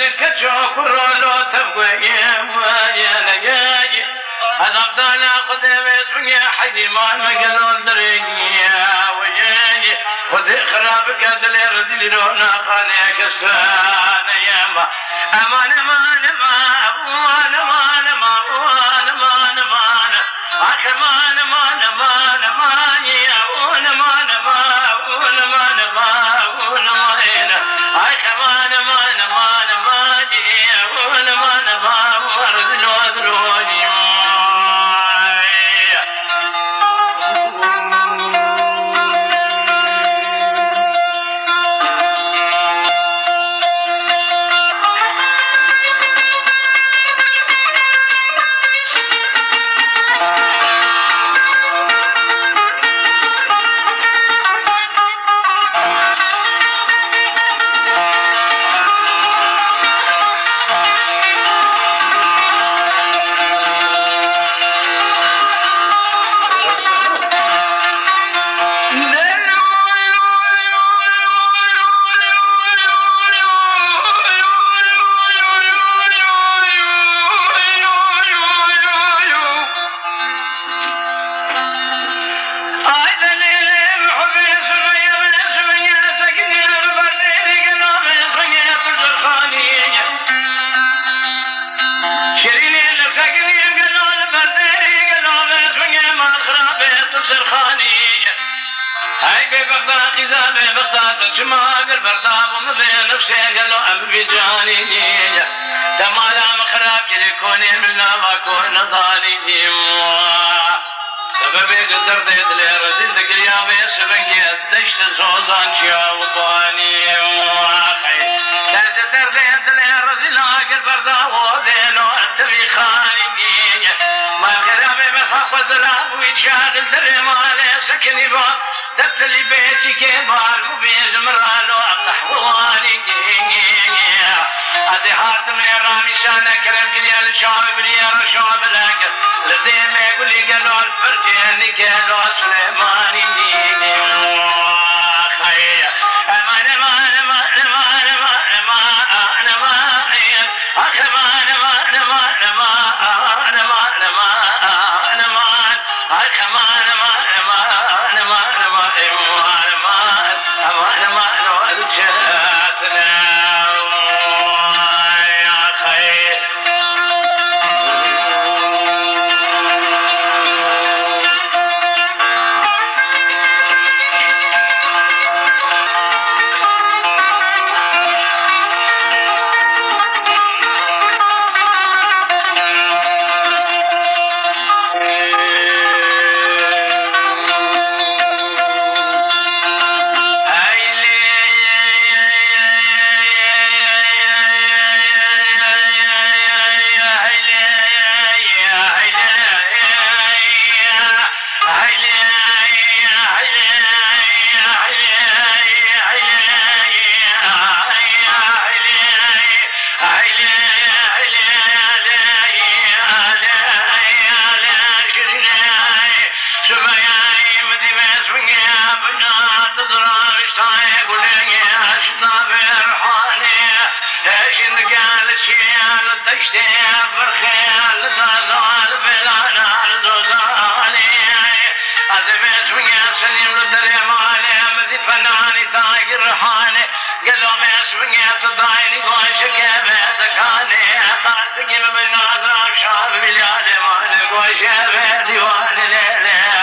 كشوك الرولو تبقى أنا قدام اسمي حدي ما نقلون دريني ويجي ودي خرابك دلي ردي رونا خاني كسان ياما أمان أمان أمان أمان أمان أمان أمان أمان أمان أمان أمان يا أمان أمان أمان أمان أمان أمان أمان أمان أمان أمان يا أمان أمان أمان ورد الودروجي شماغ البرداب ومثل نفسي قالوا أم بجاني تمالا مخراب كذي كوني منا ما كون ضالي سببي قدر ديد لي رزيل دقريا بيسبني الدشت صوزان شيا وطاني تقدر ديد لي رزيل عاقل برداب ودينو التبي خاني ما خرابي بخاف الزلاب ويتشاغل دري مالي سكني باب دبت لي بيتي كبار وبيز مرالو افتح وواني هذه حاتم يا رامي شانا كرم قليا الشعب بليا الشعب لكن لدي ما يقول لي قالوا الفرجاني قالوا سليماني خير امان امان امان امان امان امان امان امان امان امان امان امان امان امان امان امان قالوا ما اسمعت الضايني واشك ما ذكاني قالت كيف بالنادر شاب بلاد مالك وشاف ديوان ليله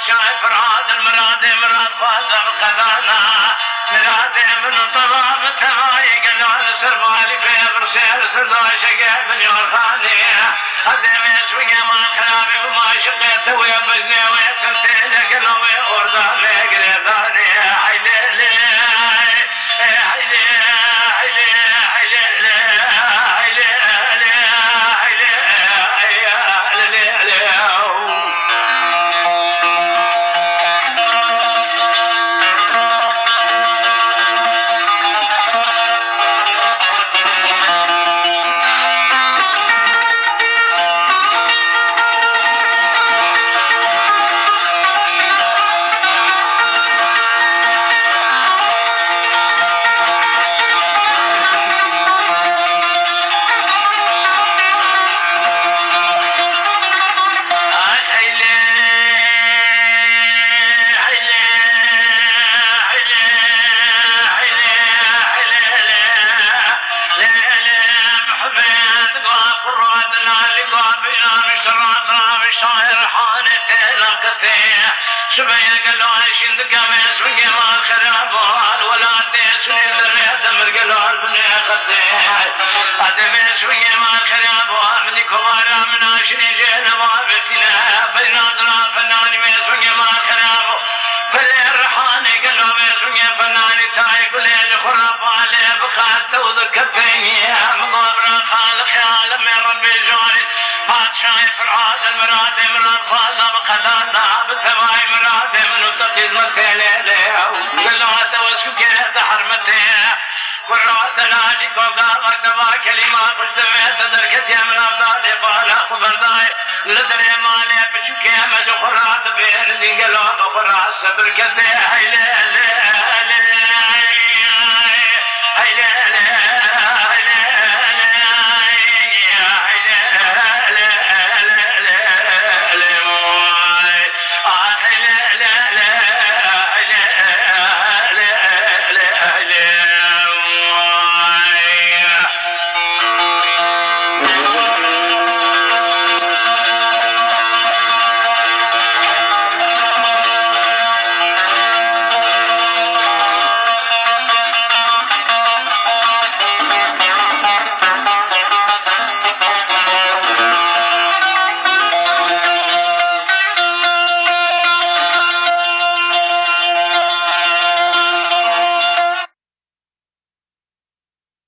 شايف راد المراد مراد فاضل قدانا مراد من طلاب تماي قالوا سربالي في برسيل سردا شقيت من يرخاني قدم يسوي ما كلامي وما شقيت ويا بجني ويا كنتي قالوا ويا أرضا مقريتاني حيلي حيلي رحانة لقته شبيه قالوا شند قميص من قمار خرابوال ولا تسوني اللي دمر قالوا بني خطيه أدمس من قمار خرابوال من كبارا من عشرين جيل وابتنا بين أطراف فنان مس من قمار خرابوال فلي الرحانة قالوا مس من فنان تاي قليل خرابوال بخات وذكرتني مغامرة خالق خيال من ربي جاري بادشاہ فرعون المراد مراد خالق قدانا بالثواي مراد من التقيز مثيله قلعت وسكيت حرمته قرات نادي قوقا مكتبا كلمات قدمت دركت يا من أفضال بالا خبرداي لدري مالي بشكي مجو قرات بين ذنقلوا بقرات صبر كده هيلي